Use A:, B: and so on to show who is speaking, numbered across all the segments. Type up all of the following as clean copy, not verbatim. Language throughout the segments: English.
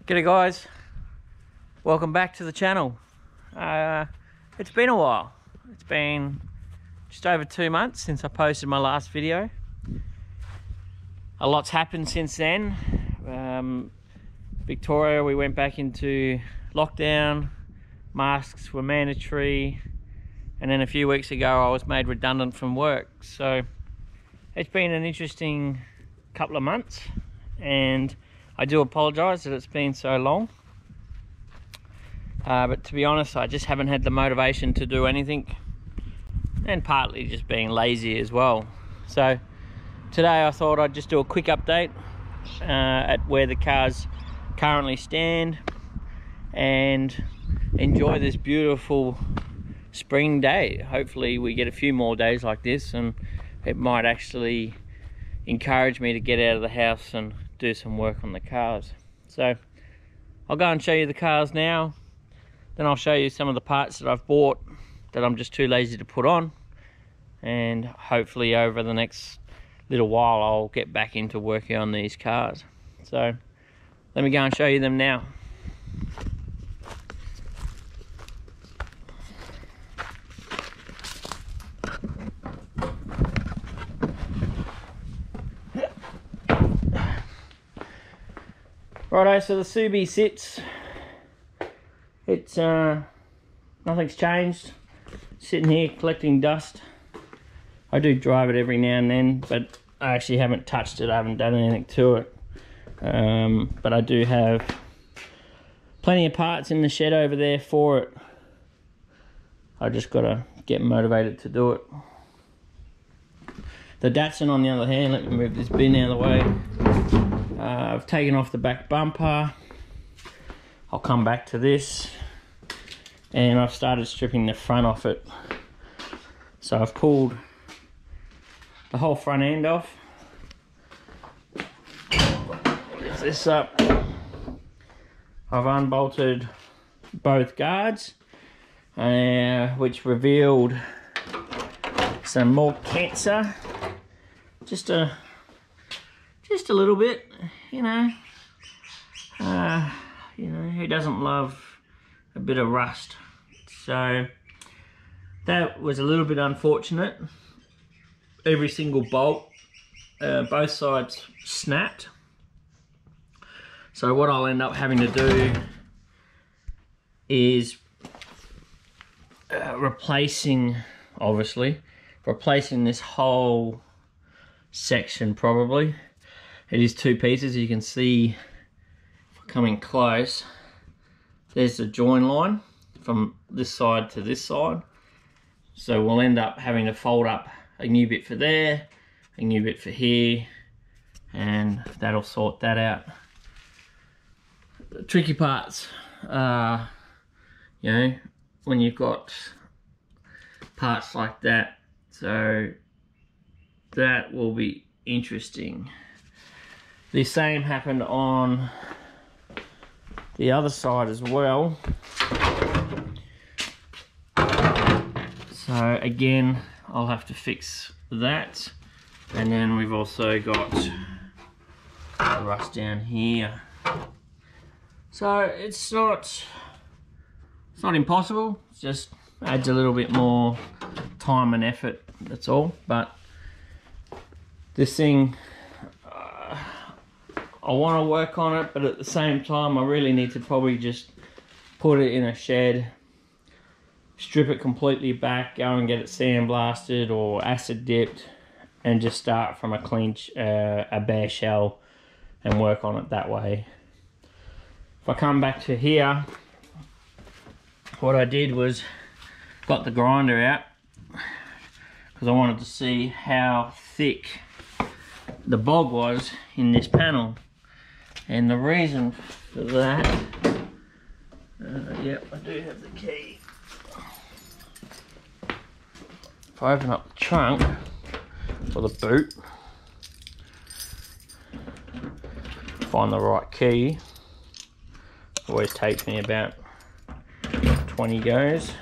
A: G'day guys, welcome back to the channel. It's been a while. It's been just over 2 months since I posted my last video. A lot's happened since then. Victoria, we went back into lockdown, masks were mandatory, and then a few weeks ago I was made redundant from work. So it's been an interesting couple of months, and I do apologise that it's been so long, but to be honest, I just haven't had the motivation to do anything, and partly just being lazy as well. So today I thought I'd just do a quick update at where the cars currently stand and enjoy this beautiful spring day. Hopefully we get a few more days like this, and it might actually encourage me to get out of the house and do some work on the cars. So I'll go and show you the cars now, then I'll show you some of the parts that I've bought that I'm just too lazy to put on, and hopefully over the next little while I'll get back into working on these cars. So let me go and show you them now. Righto, so the Subi sits. It's nothing's changed. Sitting here collecting dust. I do drive it every now and then, but I actually haven't touched it. I haven't done anything to it. But I do have plenty of parts in the shed over there for it. I just gotta get motivated to do it. The Datsun, on the other hand, let me move this bin out of the way. I've taken off the back bumper. I'll come back to this, and I've started stripping the front off it. So I've pulled the whole front end off. Lift this up. I've unbolted both guards, which revealed some more cancer. Just a little bit, you know, who doesn't love a bit of rust? So that was a little bit unfortunate. Every single bolt, both sides snapped. So what I'll end up having to do is replacing this whole section probably. It is two pieces. You can see, if I come in close, there's the join line from this side to this side. So we'll end up having to fold up a new bit for there, a new bit for here, and that'll sort that out. The tricky parts are, you know, when you've got parts like that. So that will be interesting. The same happened on the other side as well. So again, I'll have to fix that. And then we've also got the rust down here. So it's not impossible. It just adds a little bit more time and effort, that's all. But this thing, I want to work on it, but at the same time I really need to probably just put it in a shed, strip it completely back, go and get it sandblasted or acid dipped, and just start from a clean, a bare shell, and work on it that way. If I come back to here, what I did was got the grinder out because I wanted to see how thick the bog was in this panel. And the reason for that, yep, I do have the key. If I open up the trunk, or the boot, find the right key, always takes me about 20 goes.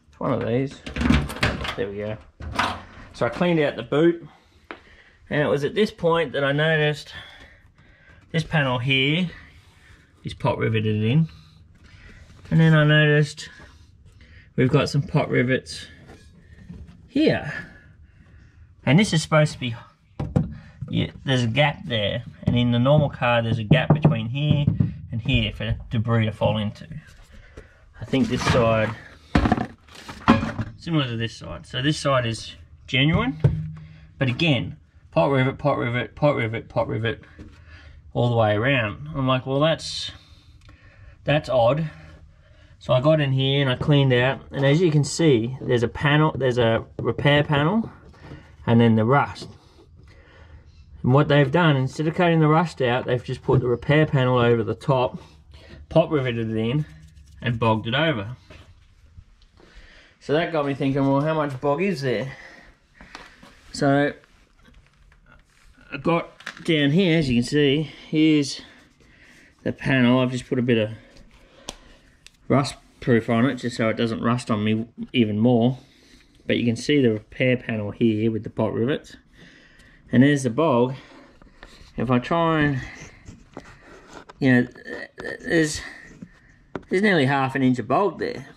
A: It's one of these. There we go. So I cleaned out the boot, and it was at this point that I noticed this panel here is pot riveted in. And then I noticed we've got some pot rivets here. And this is supposed to be, yeah, there's a gap there. And in the normal car, there's a gap between here and here for debris to fall into. I think this side, similar to this side. So this side is genuine, but again, pot rivet, pot rivet, pot rivet, pot rivet, all the way around. I'm like, well, that's odd. So I got in here and I cleaned out, and as you can see, there's a panel, there's a repair panel, and then the rust. And what they've done, instead of cutting the rust out, they've just put the repair panel over the top, pot riveted it in, and bogged it over. So that got me thinking, well, how much bog is there? So I got down here, as you can see, here's the panel. I've just put a bit of rust proof on it just so it doesn't rust on me even more. But you can see the repair panel here with the pot rivets. And there's the bog. If I try and, you know, there's nearly ½ inch of bog there.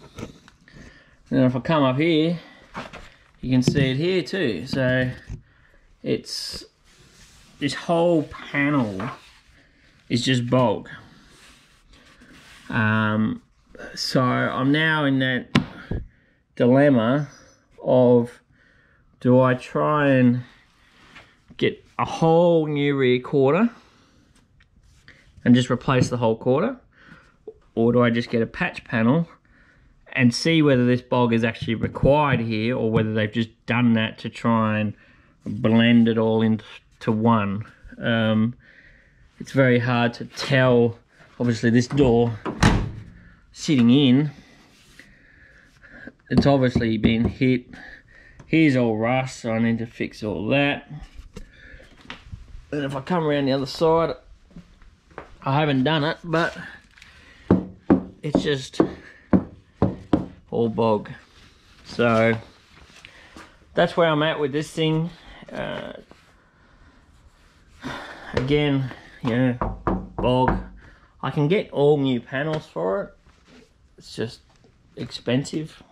A: And if I come up here, you can see it here too. So it's, this whole panel is just bog. So I'm now in that dilemma of, do I try and get a whole new rear quarter and just replace the whole quarter, or do I just get a patch panel and see whether this bog is actually required here, or whether they've just done that to try and blend it all into one. It's very hard to tell. Obviously this door sitting in, it's obviously been hit. Here's all rust, so I need to fix all that. And if I come around the other side, I haven't done it, but it's just all bog. So that's where I'm at with this thing. Again, you know, bog. I can get all new panels for it. It's just expensive.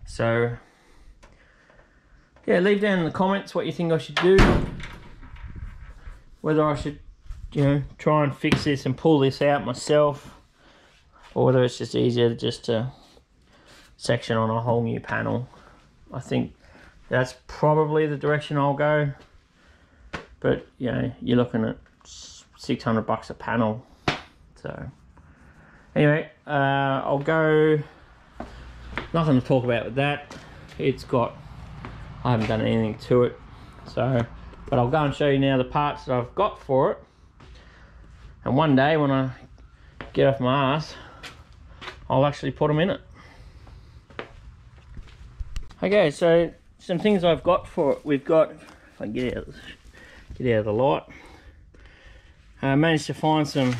A: So yeah, leave down in the comments what you think I should do. Whether I should, you know, try and fix this and pull this out myself, or whether it's just easier just to section on a whole new panel. I think that's probably the direction I'll go. But, you know, you're looking at $600 a panel. So anyway, I'll go, nothing to talk about with that. It's got, I haven't done anything to it. So, but I'll go and show you now the parts that I've got for it. And one day when I get off my ass, I'll actually put them in it. Okay, so some things I've got for it. We've got, if I can get out of the light. I managed to find some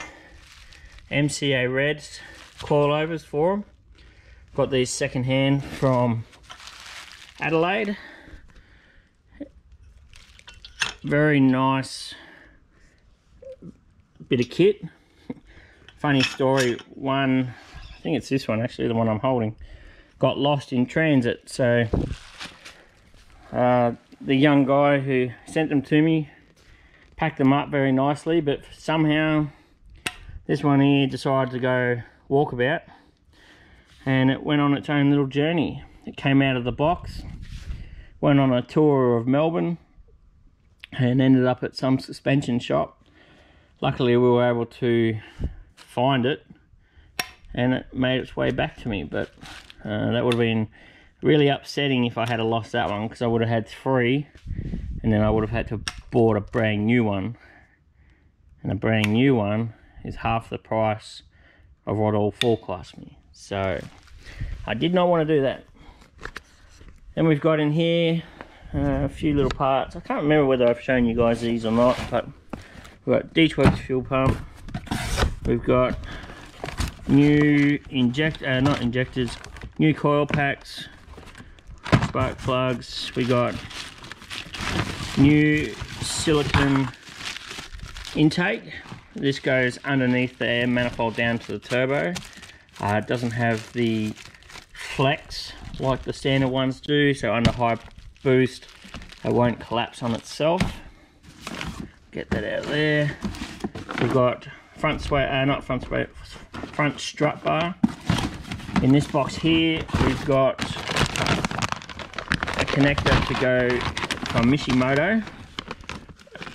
A: MCA Reds coilovers for them. Got these second hand from Adelaide. Very nice bit of kit. Funny story, one, I think it's this one actually, the one I'm holding, got lost in transit. So the young guy who sent them to me packed them up very nicely, but somehow this one here decided to go walkabout, and it went on its own little journey. It came out of the box, went on a tour of Melbourne, and ended up at some suspension shop. Luckily we were able to find it, and it made its way back to me. But that would have been really upsetting if I had lost that one, because I would have had 3, and then I would have had to bought a brand new one, and a brand new one is half the price of what all 4 cost me. So I did not want to do that. And we've got in here a few little parts. I can't remember whether I've shown you guys these or not, but we've got Deechworks fuel pump. We've got new not injectors, new coil packs, spark plugs. We got new silicone intake this goes underneath the air manifold down to the turbo. It doesn't have the flex like the standard ones do, so under high boost it won't collapse on itself. Get that out there. We've got front strut bar. In this box here we've got a connector to go from Mishimoto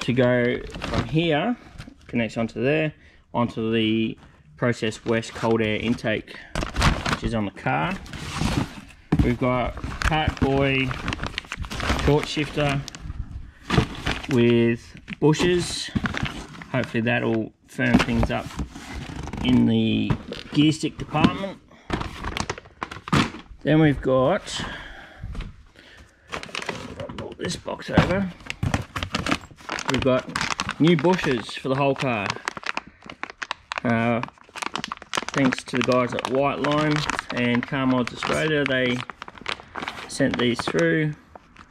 A: to go from here, connects onto there, onto the Process West cold air intake, which is on the car. We've got Kart Boy torch shifter with bushes. Hopefully that'll firm things up in the gear stick department. Then we've got, I'll roll this box over, we've got new bushes for the whole car. Thanks to the guys at White Line and Car Mods Australia, they sent these through.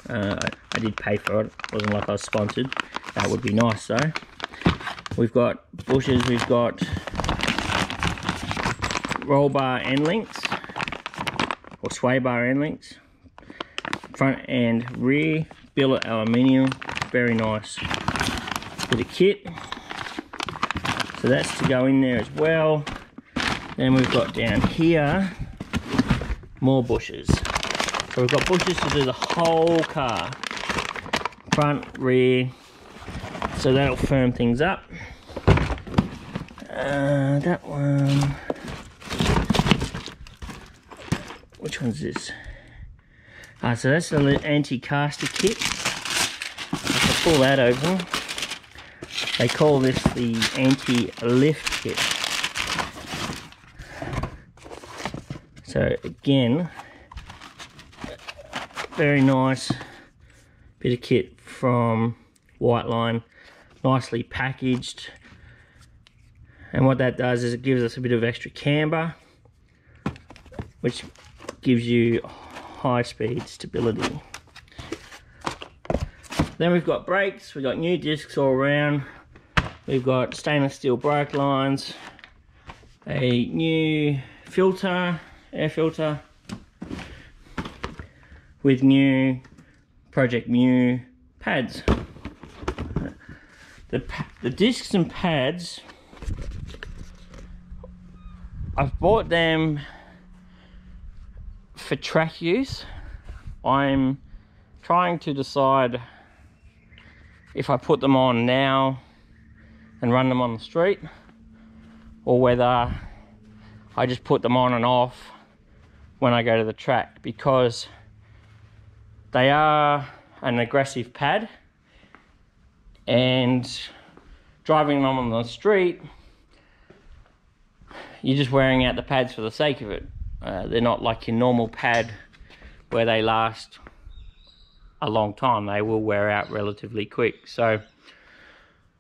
A: I did pay for it, it wasn't like I was sponsored. That would be nice though. We've got bushes, we've got roll bar end links, or sway bar end links, front and rear, billet aluminium, very nice bit of kit. So that's to go in there as well. Then we've got down here more bushes. So we've got bushes to do the whole car, front, rear, so that'll firm things up. That one, which one's this? So that's the anti-caster kit. If I pull that open, they call this the anti-lift kit. So again, very nice bit of kit from White Line, nicely packaged. And what that does is it gives us a bit of extra camber, which gives you high speed stability. Then we've got brakes, we've got new discs all around, we've got stainless steel brake lines, a new filter, air filter, with new Project Mu pads. The discs and pads, I've bought them for track use. I'm trying to decide if I put them on now and run them on the street, or whether I just put them on and off when I go to the track, because they are an aggressive pad, and driving them on the street, you're just wearing out the pads for the sake of it. They're not like your normal pad where they last a long time. They will wear out relatively quick. So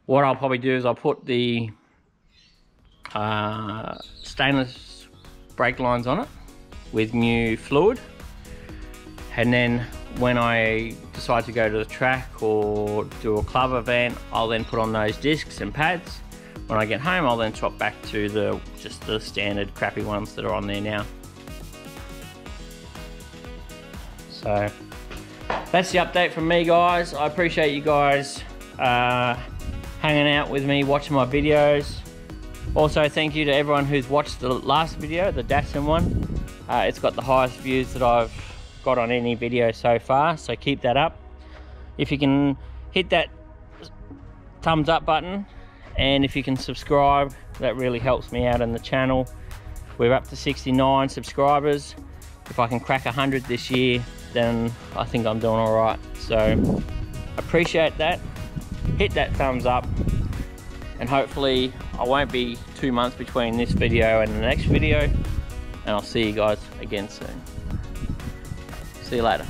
A: what I'll probably do is I'll put the stainless brake lines on it with new fluid, and then when I decide to go to the track or do a club event, I'll then put on those discs and pads. When I get home, I'll then swap back to just the standard crappy ones that are on there now. So that's the update from me, guys. I appreciate you guys hanging out with me, watching my videos. Also, thank you to everyone who's watched the last video, the Datsun one. It's got the highest views that I've got on any video so far, so keep that up. If you can hit that thumbs up button, and if you can subscribe, that really helps me out in the channel. We're up to 69 subscribers. If I can crack 100 this year, then I think I'm doing all right. So appreciate that. Hit that thumbs up, and hopefully I won't be 2 months between this video and the next video, and I'll see you guys again soon. See you later.